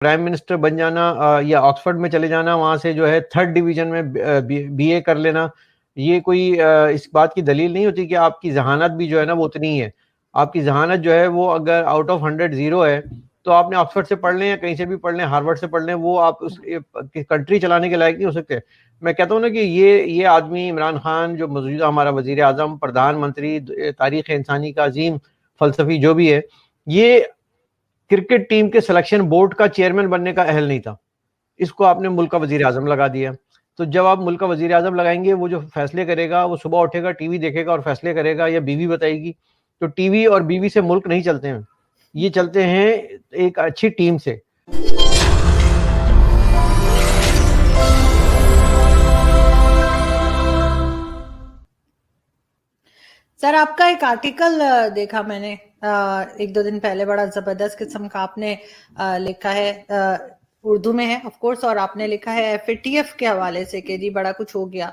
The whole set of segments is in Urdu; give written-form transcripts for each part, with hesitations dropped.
پرائم منسٹر بن جانا یا آکسفورڈ میں چلے جانا, وہاں سے جو ہے 3rd ڈویژن میں بی اے کر لینا, یہ کوئی اس بات کی دلیل نہیں ہوتی کہ آپ کی ذہانت بھی جو ہے نا وہ اتنی ہے. آپ کی ذہانت جو ہے وہ اگر آؤٹ آف 100 0 ہے تو آپ نے آکسفورڈ سے پڑھ لیں یا کہیں سے بھی پڑھ لیں, ہارورڈ سے پڑھ لیں, وہ آپ اس کنٹری چلانے کے لائق نہیں ہو سکتے. میں کہتا ہوں نا کہ یہ آدمی عمران خان جو موجودہ ہمارا وزیر اعظم, پردھان منتری, تاریخ انسانی کا عظیم فلسفی جو بھی ہے, یہ کرکٹ ٹیم کے سلیکشن بورڈ کا چیئرمین بننے کا اہل نہیں تھا. اس کو آپ نے ملک کا وزیر اعظم لگا دیا. تو جب آپ ملک کا وزیر اعظم لگائیں گے, وہ جو فیصلے کرے گا, وہ صبح اٹھے گا, ٹی وی دیکھے گا اور فیصلے کرے گا, یا بیوی بتائے گی. تو ٹی وی اور بیوی سے ملک نہیں چلتے ہیں, یہ چلتے ہیں ایک اچھی ٹیم سے. سر آپ کا ایک آرٹیکل دیکھا میں نے 1-2 دن پہلے, بڑا زبردست قسم کا آپ نے لکھا ہے, اردو میں ہے آف کورس, اور آپ نے لکھا ہے FATF کے حوالے سے کہ جی بڑا کچھ ہو گیا,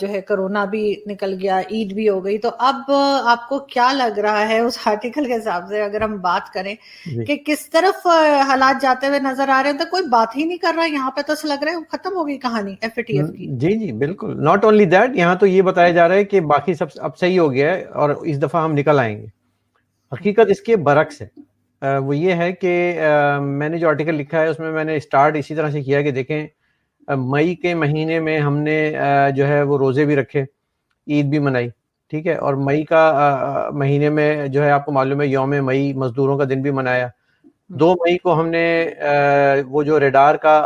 جو ہے کرونا بھی نکل گیا, عید بھی ہو گئی. تو اب آپ کو کیا لگ رہا ہے اس آرٹیکل کے حساب سے, اگر ہم بات کریں کہ کس طرف حالات جاتے ہوئے نظر آ رہے ہیں؟ تو کوئی بات ہی نہیں کر رہا یہاں پہ, تو ایسا لگ رہا ہے ختم ہو گئی کہانی FATF کی. جی بالکل, ناٹ اونلی دیٹ, یہاں تو یہ بتایا جا رہا ہے کہ باقی سب اب صحیح ہو گیا ہے اور اس دفعہ ہم نکل آئیں گے. حقیقت اس کے برعکس ہے. وہ یہ ہے کہ میں نے جو آرٹیکل لکھا ہے اس میں نے اسٹارٹ اسی طرح سے کیا کہ دیکھیں, مئی کے مہینے میں ہم نے جو ہے وہ روزے بھی رکھے, عید بھی منائی, ٹھیک ہے, اور مئی کا مہینے میں جو ہے آپ کو معلوم ہے یوم مئی مزدوروں کا دن بھی منایا. 2 مئی کو ہم نے وہ جو ریڈار کا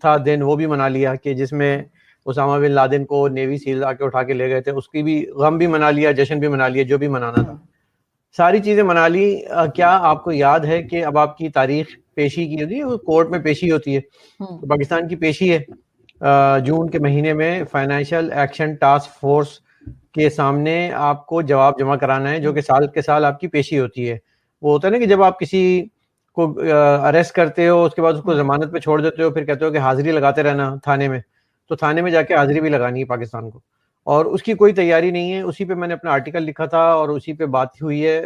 تھا دن وہ بھی منا لیا, کہ جس میں اسامہ بن لادن کو نیوی سیل آ کے اٹھا کے لے گئے تھے, اس کی بھی غم بھی منا لیا, جشن بھی منا لیا, جو بھی منانا تھا ساری چیزیں منا لی. کیا آپ کو یاد ہے کہ اب آپ کی تاریخ پیشی کی ہوتی ہے, کورٹ میں پیشی ہوتی ہے, تو پاکستان کی پیشی ہے جون کے مہینے میں فائنینشیل ایکشن ٹاسک فورس کے سامنے آپ کو جواب جمع کرانا ہے, جو کہ سال کے سال آپ کی پیشی ہوتی ہے. وہ ہوتا ہے نا کہ جب آپ کسی کو اریسٹ کرتے ہو, اس کے بعد اس کو ضمانت پہ چھوڑ دیتے ہو, پھر کہتے ہو کہ حاضری لگاتے رہنا تھانے میں, تو تھانے میں جا کے حاضری بھی لگانی ہے پاکستان کو, اور اس کی کوئی تیاری نہیں ہے. اسی پہ میں نے اپنا آرٹیکل لکھا تھا اور اسی پہ بات ہوئی ہے,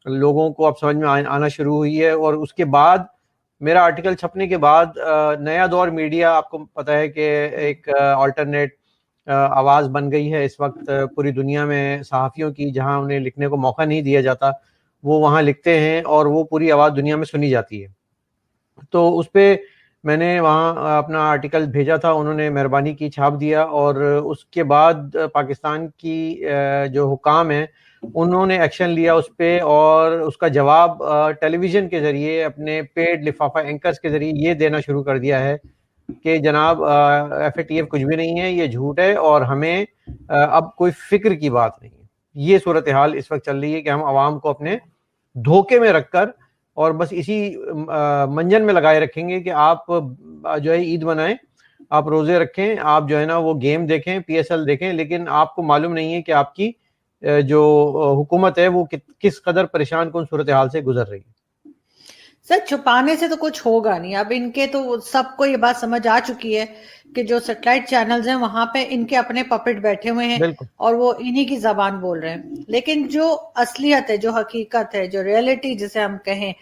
لوگوں کو اب سمجھ میں آنا شروع ہوئی ہے. اور اس کے بعد میرا آرٹیکل چھپنے کے بعد نیا دور میڈیا, آپ کو پتہ ہے کہ ایک آلٹرنیٹ آواز بن گئی ہے اس وقت پوری دنیا میں صحافیوں کی, جہاں انہیں لکھنے کو موقع نہیں دیا جاتا وہ وہاں لکھتے ہیں اور وہ پوری آواز دنیا میں سنی جاتی ہے. تو اس پہ میں نے وہاں اپنا آرٹیکل بھیجا تھا, انہوں نے مہربانی کی چھاپ دیا, اور اس کے بعد پاکستان کی جو حکام ہیں انہوں نے ایکشن لیا اس پہ, اور اس کا جواب ٹیلی ویژن کے ذریعے اپنے پیڈ لفافہ اینکرز کے ذریعے یہ دینا شروع کر دیا ہے کہ جناب FATF کچھ بھی نہیں ہے, یہ جھوٹ ہے, اور ہمیں اب کوئی فکر کی بات نہیں ہے. یہ صورتحال اس وقت چل رہی ہے کہ ہم عوام کو اپنے دھوکے میں رکھ کر اور بس اسی منجن میں لگائے رکھیں گے کہ آپ جو ہے عید منائیں, آپ روزے رکھیں, آپ جو ہے نا وہ گیم دیکھیں, PSL دیکھیں, لیکن آپ کو معلوم نہیں ہے کہ آپ کی جو حکومت ہے وہ کس قدر پریشان کن صورتحال سے گزر رہی ہے. سر چھپانے سے تو کچھ ہوگا نہیں, اب ان کے تو سب کو یہ بات سمجھ آ چکی ہے کہ جو سیٹلائٹ چینلز ہیں وہاں پہ ان کے اپنے پپٹ بیٹھے ہوئے ہیں اور وہ انہی کی زبان بول رہے ہیں. لیکن جو اصلیت ہے, جو حقیقت ہے, جو ریئلٹی جسے ہم کہیں,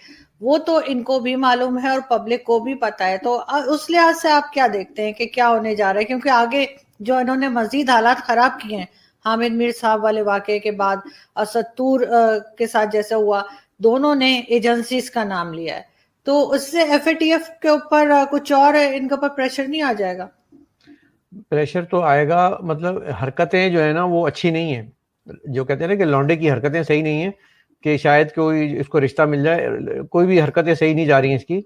وہ تو ان کو بھی معلوم ہے اور پبلک کو بھی پتا ہے. تو اس لحاظ سے آپ کیا دیکھتے ہیں کہ کیا ہونے جا رہا ہے؟ کیونکہ آگے جو انہوں نے مزید حالات خراب کیے ہیں, حامد میر صاحب والے واقعے کے بعد اسد طور کے ساتھ جیسا ہوا, دونوں نے ایجنسیز کا نام لیا ہے, تو اس سے FATF کے اوپر کچھ اور ان کے اوپر پریشر نہیں آ جائے گا؟ پریشر تو آئے گا, مطلب حرکتیں جو ہے نا وہ اچھی نہیں ہیں, جو کہتے ہیں نا کہ لونڈے کی حرکتیں صحیح نہیں ہیں, کہ شاید کوئی اس کو رشتہ مل جائے, کوئی بھی حرکتیں صحیح نہیں جا رہی ہیں اس کی,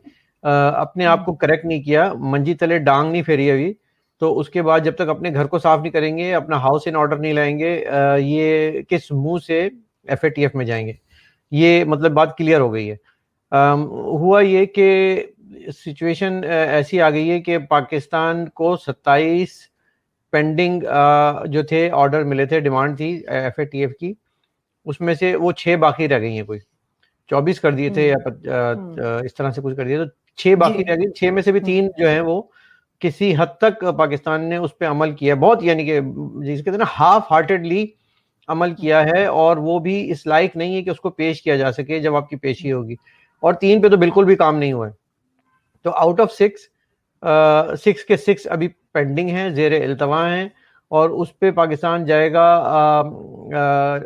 اپنے آپ کو کریکٹ نہیں کیا, منجی تلے ڈانگ نہیں پھیری ابھی. تو اس کے بعد جب تک اپنے گھر کو صاف نہیں کریں گے, اپنا ہاؤس ان آرڈر نہیں لائیں گے, یہ کس منہ سے FATF میں جائیں گے؟ یہ مطلب بات کلیئر ہو گئی ہے. ہوا یہ کہ سچویشن ایسی آ گئی ہے کہ پاکستان کو 27 پینڈنگ جو تھے آرڈر ملے تھے, ڈیمانڈ تھی FATF کی, اس میں سے وہ 6 باقی رہ گئی ہیں, کوئی 24 کر دیے تھے یا اس طرح سے کچھ کر دیے, تو 6 باقی رہ گئی. 6 میں سے بھی 3 جو ہیں وہ کسی حد تک پاکستان نے اس پہ عمل کیا, بہت یعنی کہ جس کہتے ہیں نا ہاف ہارٹیڈلی عمل کیا ہے, اور وہ بھی اس لائق نہیں ہے کہ اس کو پیش کیا جا سکے جب آپ کی پیشی ہوگی. اور 3 پہ تو بالکل بھی کام نہیں ہوا ہے. تو آؤٹ آف 6 کے 6 ابھی پینڈنگ ہیں, زیر التوا ہیں, اور اس پہ پاکستان جائے گا.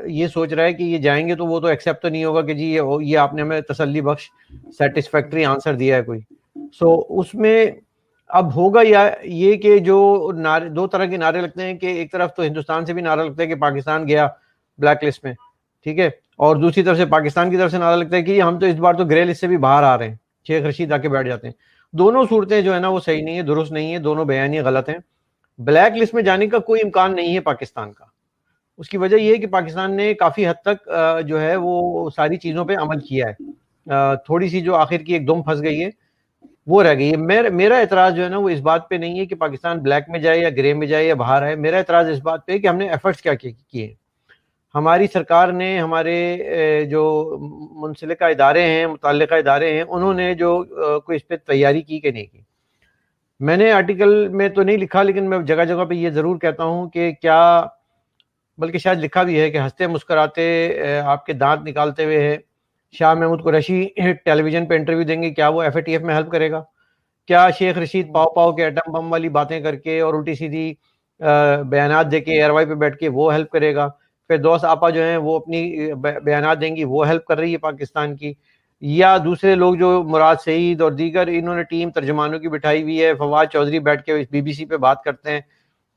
یہ سوچ رہا ہے کہ یہ جائیں گے تو وہ تو ایکسیپٹ تو نہیں ہوگا کہ جی یہ آپ نے ہمیں تسلی بخش سیٹسفیکٹری آنسر دیا ہے کوئی. سو اس میں اب ہوگا یا یہ کہ جو نعرے, دو طرح کے نعرے لگتے ہیں کہ ایک طرف تو ہندوستان سے بھی نعرہ لگتا ہے کہ پاکستان گیا بلیک لسٹ میں, ٹھیک ہے, اور دوسری طرف سے پاکستان کی طرف سے نعرہ لگتا ہے کہ ہم تو اس بار تو گرے لسٹ سے بھی باہر آ رہے ہیں, شیخ رشید آ کے بیٹھ جاتے ہیں. دونوں صورتیں جو ہے نا وہ صحیح نہیں ہے, درست نہیں ہے, دونوں بیانیے غلط ہیں. بلیک لسٹ میں جانے کا کوئی امکان نہیں ہے پاکستان کا. اس کی وجہ یہ ہے کہ پاکستان نے کافی حد تک جو ہے وہ ساری چیزوں پہ عمل کیا ہے. تھوڑی سی جو آخر کی ایک دم پھنس گئی ہے وہ رہ گئی ہے. میرا اعتراض جو ہے نا وہ اس بات پہ نہیں ہے کہ پاکستان بلیک میں جائے یا گرے میں جائے یا باہر آئے. میرا اعتراض اس بات پہ ہے کہ ہم نے ایفرٹس کیا کیے. ہماری سرکار نے, ہمارے جو منسلکہ ادارے ہیں, متعلقہ ادارے ہیں, انہوں نے جو کوئی اس پہ تیاری کی کہ نہیں کی. میں نے آرٹیکل میں تو نہیں لکھا, لیکن میں جگہ جگہ پہ یہ ضرور کہتا ہوں کہ کیا, بلکہ شاید لکھا بھی ہے کہ ہنستے مسکراتے آپ کے دانت نکالتے ہوئے ہے شاہ محمود قریشی ٹیلی ویژن پہ انٹرویو دیں گے, کیا وہ ایف اے ٹی ایف میں ہیلپ کرے گا؟ کیا شیخ رشید پاؤ کے ایٹم بم والی باتیں کر کے اور الٹی سیدھی بیانات دے کے ایئر وائی پہ بیٹھ کے وہ ہیلپ کرے گا؟ پھر دوست آپا جو ہیں وہ اپنی بیانات دیں گی, وہ ہیلپ کر رہی ہے پاکستان کی؟ یا دوسرے لوگ جو مراد سعید اور دیگر, انہوں نے ٹیم ترجمانوں کی بٹھائی ہوئی ہے, فواد چودھری بیٹھ کے بی بی سی پہ بات کرتے ہیں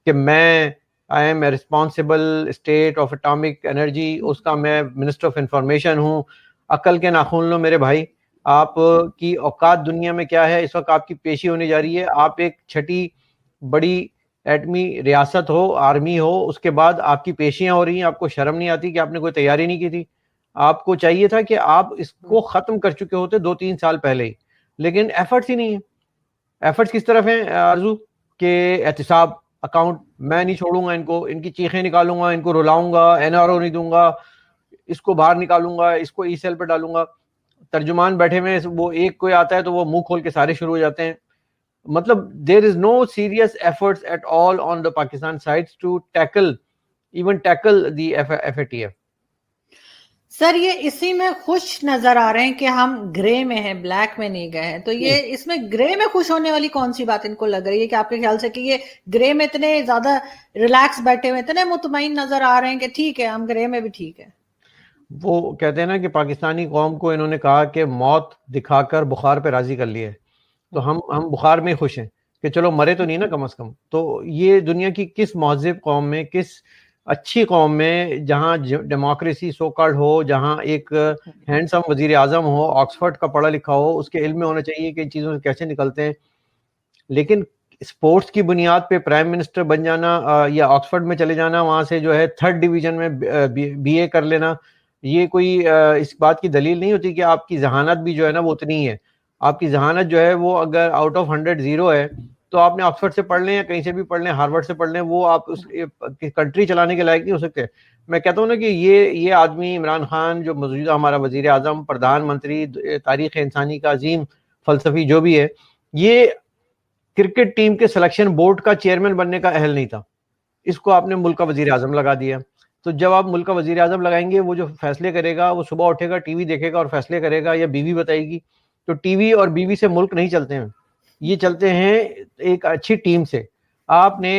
کہ میں I am a responsible state of atomic energy, اس کا میں منسٹر آف انفارمیشن ہوں. عقل کے ناخن لو میرے بھائی, آپ کی اوقات دنیا میں کیا ہے؟ اس وقت آپ کی پیشی ہونے جا رہی ہے, آپ ایک چھٹی بڑی ایٹمی ریاست ہو, آرمی ہو, اس کے بعد آپ کی پیشیاں ہو رہی ہیں. آپ کو شرم نہیں آتی کہ آپ نے کوئی تیاری نہیں کی تھی؟ آپ کو چاہیے تھا کہ آپ اس کو ختم کر چکے ہوتے 2-3 سال پہلے ہی, لیکن ایفرٹس ہی نہیں ہیں. ایفرٹس کس طرف ہیں آرزو؟ کہ احتساب, اکاؤنٹ, میں نہیں چھوڑوں گا ان کو, ان کی چیخیں نکالوں گا, ان کو رلاؤں گا, این آر او نہیں دوں گا, اس کو باہر نکالوں گا, اس کو ای سیل پہ ڈالوں گا. ترجمان بیٹھے ہوئے, وہ ایک کوئی آتا ہے تو وہ منہ کھول کے سارے شروع ہو جاتے ہیں. مطلب there is no serious efforts at all on the Pakistan sides to tackle the FATF. سر یہ اسی میں خوش نظر آ رہے ہیں کہ ہم گرے میں ہیں, بلیک میں نہیں گئے ہیں, تو یہ اس میں گرے میں خوش ہونے والی کون سی بات ان کو لگ رہی ہے کہ آپ کے خیال سے کہ یہ گرے میں اتنے زیادہ ریلیکس بیٹھے ہوئے, اتنے مطمئن نظر آ رہے ہیں کہ ٹھیک ہے ہم گرے میں بھی ٹھیک ہے؟ وہ کہتے ہیں نا کہ پاکستانی قوم کو انہوں نے کہا کہ موت دکھا کر بخار پہ راضی کر لیا ہے, تو ہم بخار میں خوش ہیں کہ چلو مرے تو نہیں نا کم از کم. تو یہ دنیا کی کس مہذب قوم میں, کس اچھی قوم میں, جہاں ڈیموکریسی سو کالڈ ہو, جہاں ایک ہینڈسم وزیر اعظم ہو, آکسفورڈ کا پڑھا لکھا ہو, اس کے علم میں ہونا چاہیے کہ ان چیزوں سے کیسے نکلتے ہیں. لیکن اسپورٹس کی بنیاد پہ پرائم منسٹر بن جانا یا آکسفورڈ میں چلے جانا, وہاں سے جو ہے 3rd ڈویژن میں بی اے کر لینا, یہ کوئی اس بات کی دلیل نہیں ہوتی کہ آپ کی ذہانت بھی جو ہے نا وہ اتنی ہے. آپ کی ذہانت جو ہے وہ اگر آؤٹ آف 100 0 ہے تو آپ نے آکسفورڈ سے پڑھ لیں یا کہیں سے بھی پڑھ لیں, ہارورڈ سے پڑھ لیں, وہ آپ اس کنٹری چلانے کے لائق نہیں ہو سکتے. میں کہتا ہوں نا کہ یہ آدمی عمران خان جو موجودہ ہمارا وزیر اعظم, پردھان منتری, تاریخ انسانی کا عظیم فلسفی جو بھی ہے, یہ کرکٹ ٹیم کے سلیکشن بورڈ کا چیئرمین بننے کا اہل نہیں تھا. اس کو آپ نے ملک کا وزیر اعظم لگا دیا. تو جب آپ ملک کا وزیر اعظم لگائیں گے, وہ جو فیصلے کرے گا, وہ صبح اٹھے گا, ٹی وی دیکھے گا اور فیصلے کرے گا, یا بیوی بتائے گی. تو ٹی وی اور بیوی سے ملک نہیں چلتے ہیں, یہ چلتے ہیں ایک اچھی ٹیم سے. آپ نے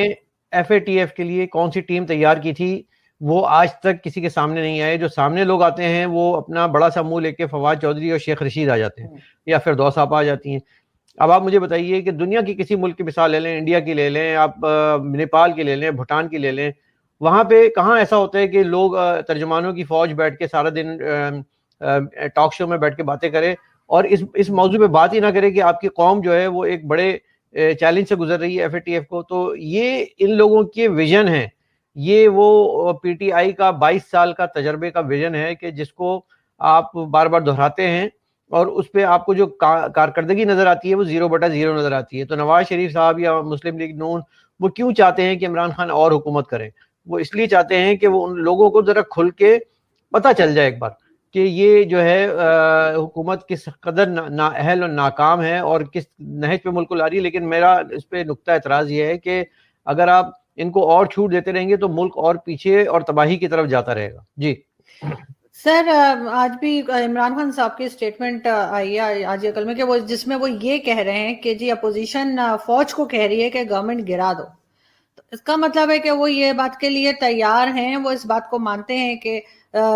ایف اے ٹی ایف کے لیے کون سی ٹیم تیار کی تھی, وہ آج تک کسی کے سامنے نہیں آئے. جو سامنے لوگ آتے ہیں وہ اپنا بڑا سا منہ لے کے فواد چودھری اور شیخ رشید آ جاتے ہیں, یا پھر دوست آپ آ جاتی ہیں. اب آپ مجھے بتائیے کہ دنیا کی کسی ملک کی مثال لے لیں, انڈیا کی لے لیں, آپ نیپال کی لے لیں, بھوٹان کی لے لیں, وہاں پہ کہاں ایسا ہوتا ہے کہ لوگ ترجمانوں کی فوج بیٹھ کے سارا دن ٹاک شو میں بیٹھ کے باتیں کرے اور اس موضوع پہ بات ہی نہ کرے کہ آپ کی قوم جو ہے وہ ایک بڑے چیلنج سے گزر رہی ہے ایف اے ٹی ایف کو. تو یہ ان لوگوں کے ویژن ہے, یہ وہ پی ٹی آئی کا 22 سال کا تجربے کا ویژن ہے کہ جس کو آپ بار بار دہراتے ہیں, اور اس پہ آپ کو جو کارکردگی نظر آتی ہے وہ 0/0 نظر آتی ہے. تو نواز شریف صاحب یا مسلم لیگ نون وہ کیوں چاہتے ہیں کہ عمران خان اور حکومت کریں؟ وہ اس لیے چاہتے ہیں کہ وہ ان لوگوں کو ذرا کھل کے پتہ چل جائے ایک بار کہ یہ جو ہے حکومت کس قدر نااہل اور ناکام ہے اور کس نہج پہ ملک کو لا رہی ہے. لیکن میرا اس پہ نقطہ اعتراض یہ ہے کہ اگر آپ ان کو اور چھوٹ دیتے رہیں گے تو ملک اور پیچھے اور تباہی کی طرف جاتا رہے گا. جی سر آج بھی عمران خان صاحب کی اسٹیٹمنٹ آئی ہے آج یا کل میں کہ وہ جس میں وہ یہ کہہ رہے ہیں کہ جی اپوزیشن فوج کو کہہ رہی ہے کہ گورنمنٹ گرا دو. تو اس کا مطلب ہے کہ وہ یہ بات کے لیے تیار ہیں, وہ اس بات کو مانتے ہیں کہ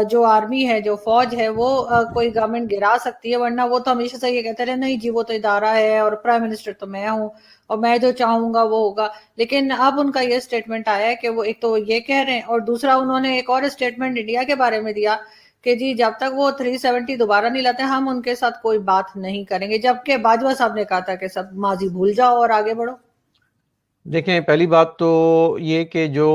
جو آرمی ہے, جو فوج ہے, وہ کوئی گورنمنٹ گرا سکتی ہے, ورنہ وہ تو ہمیشہ سے یہ کہتے رہے نہیں جی وہ تو ادارہ ہے اور پرائم منسٹر تو میں ہوں اور میں جو چاہوں گا وہ ہوگا. لیکن اب ان کا یہ اسٹیٹمنٹ آیا ہے کہ وہ ایک تو یہ کہہ رہے ہیں, اور دوسرا انہوں نے ایک اور اسٹیٹمنٹ انڈیا کے بارے میں دیا کہ جی جب تک وہ 370 دوبارہ نہیں لاتے ہم ان کے ساتھ کوئی بات نہیں کریں گے, جبکہ باجوہ صاحب نے کہا تھا کہ سب ماضی بھول جاؤ اور آگے بڑھو. دیکھیں, پہلی بات تو یہ کہ جو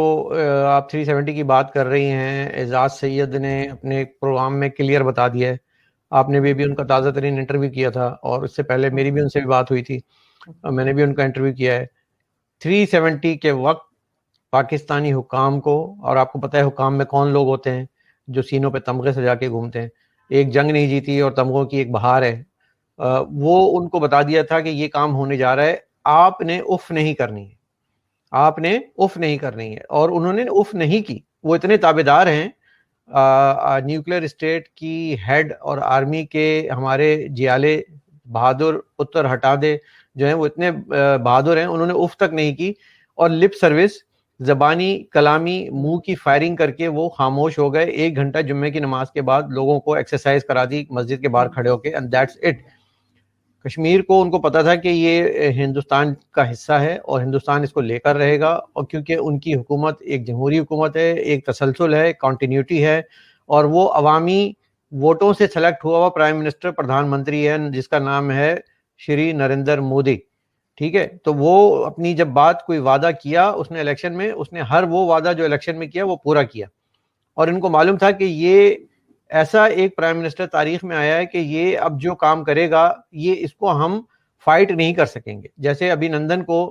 آپ 370 کی بات کر رہی ہیں, اعزاز سید نے اپنے پروگرام میں کلیئر بتا دیا ہے. آپ نے بھی ان کا تازہ ترین انٹرویو کیا تھا, اور اس سے پہلے میری بھی ان سے بھی بات ہوئی تھی, میں نے بھی ان کا انٹرویو کیا ہے. 370 کے وقت پاکستانی حکام کو, اور آپ کو پتہ ہے حکام میں کون لوگ ہوتے ہیں جو سینوں پہ تمغے سجا کے گھومتے ہیں, ایک جنگ نہیں جیتی اور تمغوں کی ایک بہار ہے, وہ ان کو بتا دیا تھا کہ یہ کام ہونے جا رہا ہے, آپ نے اف نہیں کرنی ہے, آپ نے اف نہیں کرنی ہے. اور انہوں نے اف نہیں کی. وہ اتنے تابعدار ہیں نیوکلیر اسٹیٹ کی ہیڈ اور آرمی کے ہمارے جیالے بہادر پتر ہٹا دے جو ہیں, وہ اتنے بہادر ہیں, انہوں نے اف تک نہیں کی, اور لپ سروس زبانی کلامی منہ کی فائرنگ کر کے وہ خاموش ہو گئے. 1 گھنٹہ جمعے کی نماز کے بعد لوگوں کو ایکسرسائز کرا دی مسجد کے باہر کھڑے ہو کے, اینڈ دیٹس اٹ. کشمیر کو ان کو پتا تھا کہ یہ ہندوستان کا حصہ ہے اور ہندوستان اس کو لے کر رہے گا, اور کیونکہ ان کی حکومت ایک جمہوری حکومت ہے, ایک تسلسل ہے, کنٹینیوٹی ہے, اور وہ عوامی ووٹوں سے سلیکٹ ہوا ہوا پرائم منسٹر پردھان منتری ہے جس کا نام ہے شری نریندر مودی. ٹھیک ہے, تو وہ اپنی جب بات کوئی وعدہ کیا اس نے الیکشن میں, اس نے ہر وہ وعدہ جو الیکشن میں کیا وہ پورا کیا, اور ان کو معلوم تھا کہ یہ ایسا ایک پرائم منسٹر تاریخ میں آیا ہے کہ یہ اب جو کام کرے گا یہ اس کو ہم فائٹ نہیں کر سکیں گے. جیسے ابھی نندن کو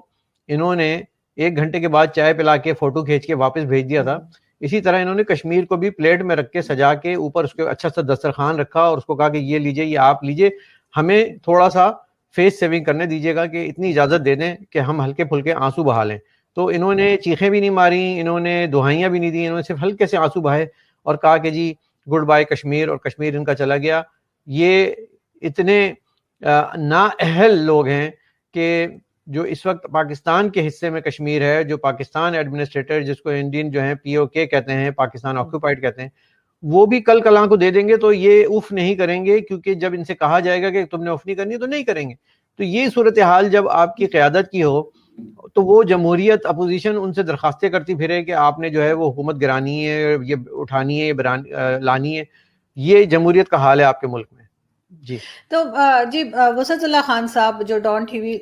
انہوں نے 1 گھنٹے کے بعد چائے پلا کے فوٹو کھینچ کے واپس بھیج دیا تھا, اسی طرح انہوں نے کشمیر کو بھی پلیٹ میں رکھ کے سجا کے اوپر اس کے اچھا سا دسترخوان رکھا اور اس کو کہا کہ یہ لیجئے, یہ آپ لیجئے, ہمیں تھوڑا سا فیس سیونگ کرنے دیجیے گا کہ اتنی اجازت دے دیں کہ ہم ہلکے پھلکے آنسو بہا لیں. تو انہوں نے چیخیں بھی نہیں ماری, انہوں نے دہائیاں بھی نہیں دی, انہوں نے صرف ہلکے سے آنسو بہائے اور کہا کہ جی گڈ بائے کشمیر, اور کشمیر ان کا چلا گیا. یہ اتنے نااہل لوگ ہیں کہ جو اس وقت پاکستان کے حصے میں کشمیر ہے, جو پاکستان ایڈمنسٹریٹر جس کو انڈین جو ہیں POK کہتے ہیں, پاکستان آکوپائڈ کہتے ہیں, وہ بھی کل کلاں کو دے دیں گے تو یہ اف نہیں کریں گے, کیونکہ جب ان سے کہا جائے گا کہ تم نے اف نہیں کرنی تو نہیں کریں گے. تو یہ صورتحال جب آپ کی قیادت کی ہو تو وہ جمہوریت اپوزیشن ان سے درخواستیں کرتی پھرے کہ آپ نے جو ہے وہ حکومت گرانی ہے, یہ اٹھانی ہے, یہ لانی ہے. یہ جمہوریت کا حال ہے آپ کے ملک میں. جی تو جی وسعت اللہ خان صاحب جو ڈان ٹی وی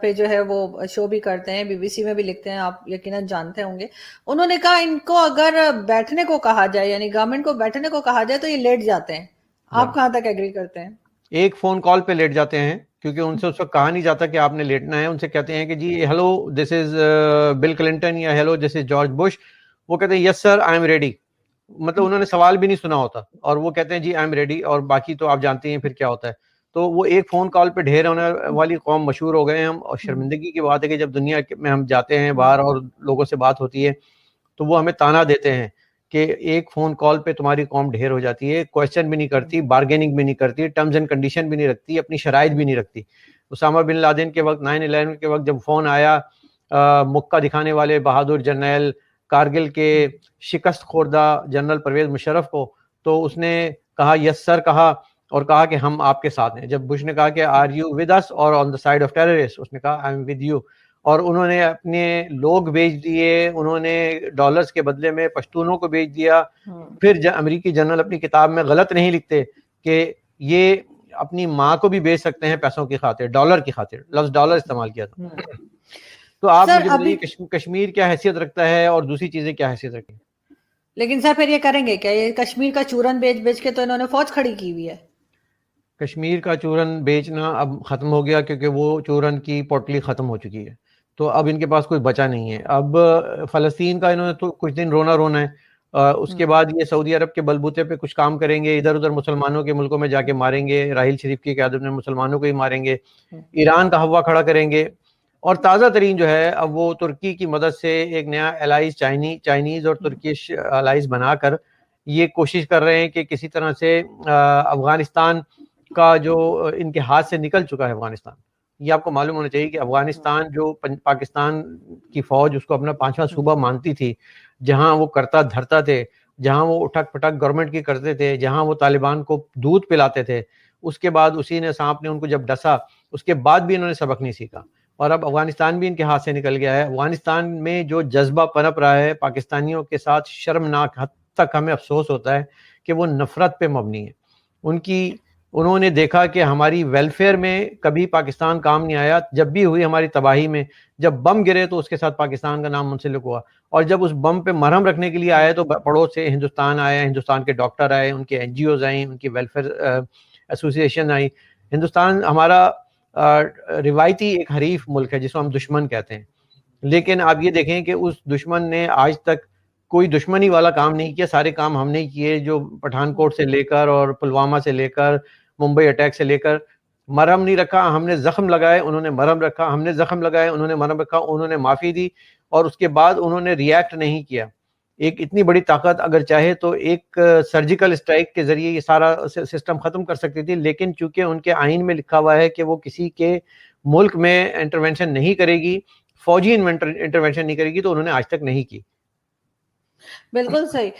پہ جو ہے وہ شو بھی کرتے ہیں, BBC میں بھی لکھتے ہیں, آپ یقیناً جانتے ہوں گے, انہوں نے کہا ان کو اگر بیٹھنے کو کہا جائے, یعنی گورنمنٹ کو بیٹھنے کو کہا جائے تو یہ لیٹ جاتے ہیں. آپ کہاں تک ایگری کرتے ہیں؟ ایک فون کال پہ لیٹ جاتے ہیں, کیونکہ ان سے اس وقت کہا نہیں جاتا کہ آپ نے لیٹنا ہے. ان سے کہتے ہیں کہ جی ہیلو دس از بل کلنٹن یا ہیلو دس از جارج بش, وہ کہتے ہیں یس سر آئی ایم ریڈی. مطلب انہوں نے سوال بھی نہیں سنا ہوتا اور وہ کہتے ہیں جی آئی ایم ریڈی, اور باقی تو آپ جانتے ہیں پھر کیا ہوتا ہے. تو وہ ایک فون کال پہ ڈھیر ہونے والی قوم مشہور ہو گئے ہیں ہم. اور شرمندگی کی بات ہے کہ جب دنیا میں ہم جاتے ہیں باہر اور لوگوں سے بات ہوتی ہے تو وہ ہمیں تانا دیتے ہیں کہ ایک فون کال پہ تمہاری قوم ڈھیر ہو جاتی ہے, کویسچن بھی نہیں کرتی, بارگیننگ بھی نہیں کرتی, ٹرمز اینڈ کنڈیشن بھی نہیں رکھتی, اپنی شرائط بھی نہیں رکھتی. اسامہ بن لادن کے وقت 9/11 کے وقت جب فون آیا مکہ دکھانے والے بہادر جرنیل کارگل کے شکست خوردہ جنرل پرویز مشرف کو, تو اس نے کہا یس سر کہا, اور کہا کہ ہم آپ کے ساتھ ہیں. جب بش نے کہا کہ آر یو ود اس اور آن دا سائڈ آف ٹیررسٹ, اس نے کہا آئی ایم ود یو. اور انہوں نے اپنے لوگ بھیج دیے, انہوں نے ڈالرز کے بدلے میں پشتونوں کو بھیج دیا. پھر امریکی جنرل اپنی کتاب میں غلط نہیں لکھتے کہ یہ اپنی ماں کو بھی بیچ سکتے ہیں پیسوں کی خاطر, ڈالر کی خاطر, لفظ ڈالر استعمال کیا تھا. تو آپ مجھے بتائیے کشمیر کیا حیثیت رکھتا ہے اور دوسری چیزیں کیا حیثیت رکھیں. لیکن سر پھر یہ کریں گے کیا, یہ کشمیر کا چورن بیچ کے تو انہوں نے فوج کھڑی کی ہوئی ہے. کشمیر کا چورن بیچنا اب ختم ہو گیا, کیونکہ وہ چورن کی پوٹلی ختم ہو چکی ہے, تو اب ان کے پاس کوئی بچا نہیں ہے. اب فلسطین کا انہوں نے تو کچھ دن رونا ہے, اس کے بعد یہ سعودی عرب کے بلبوتے پہ کچھ کام کریں گے, ادھر ادھر مسلمانوں کے ملکوں میں جا کے ماریں گے, راحیل شریف کی قیادت میں مسلمانوں کو ہی ماریں گے, ایران کا ہوا کھڑا کریں گے. اور تازہ ترین جو ہے اب وہ ترکی کی مدد سے ایک نیا الائز چائنیز اور ترکیش الائز بنا کر یہ کوشش کر رہے ہیں کہ کسی طرح سے افغانستان کا جو ان کے ہاتھ سے نکل چکا ہے افغانستان. یہ آپ کو معلوم ہونا چاہیے کہ افغانستان جو پاکستان کی فوج اس کو اپنا 5واں صوبہ مانتی تھی, جہاں وہ کرتا دھرتا تھے, جہاں وہ اٹھک پٹک گورنمنٹ کی کرتے تھے, جہاں وہ طالبان کو دودھ پلاتے تھے, اس کے بعد اسی نے سانپ نے ان کو جب ڈسا اس کے بعد بھی انہوں نے سبق نہیں سیکھا, اور اب افغانستان بھی ان کے ہاتھ سے نکل گیا ہے. افغانستان میں جو جذبہ پنپ رہا ہے پاکستانیوں کے ساتھ, شرمناک حد تک ہمیں افسوس ہوتا ہے کہ وہ نفرت پہ مبنی ہے. انہوں نے دیکھا کہ ہماری ویلفیئر میں کبھی پاکستان کام نہیں آیا, جب بھی ہوئی ہماری تباہی میں, جب بم گرے تو اس کے ساتھ پاکستان کا نام منسلک ہوا, اور جب اس بم پہ مرہم رکھنے کے لیے آئے تو پڑوس سے ہندوستان آیا, ہندوستان کے ڈاکٹر آئے, ان کے این جی اوز آئیں, ان کی ویلفیئر ایسوسیشن آئی. ہندوستان ہمارا روایتی ایک حریف ملک ہے جس کو ہم دشمن کہتے ہیں, لیکن آپ یہ دیکھیں کہ اس دشمن نے آج تک کوئی دشمنی والا کام نہیں کیا. سارے کام ہم نے کیے, جو پٹھان کوٹ سے لے کر اور پلوامہ سے لے کر ممبئی اٹیک سے لے کر. مرہم نہیں رکھا, ہم نے زخم لگائے, انہوں نے مرہم رکھا, ہم نے زخم لگائے, انہوں نے مرہم رکھا, انہوں نے معافی دی, اور اس کے بعد انہوں نے ریئیکٹ نہیں کیا. ایک اتنی بڑی طاقت اگر چاہے تو ایک سرجیکل اسٹرائک کے ذریعے یہ سارا سسٹم ختم کر سکتی تھی, لیکن چونکہ ان کے آئین میں لکھا ہوا ہے کہ وہ کسی کے ملک میں انٹرونشن نہیں کرے گی, فوجی انٹرونشن نہیں کرے گی, تو انہوں نے آج تک نہیں کی. بالکل صحیح.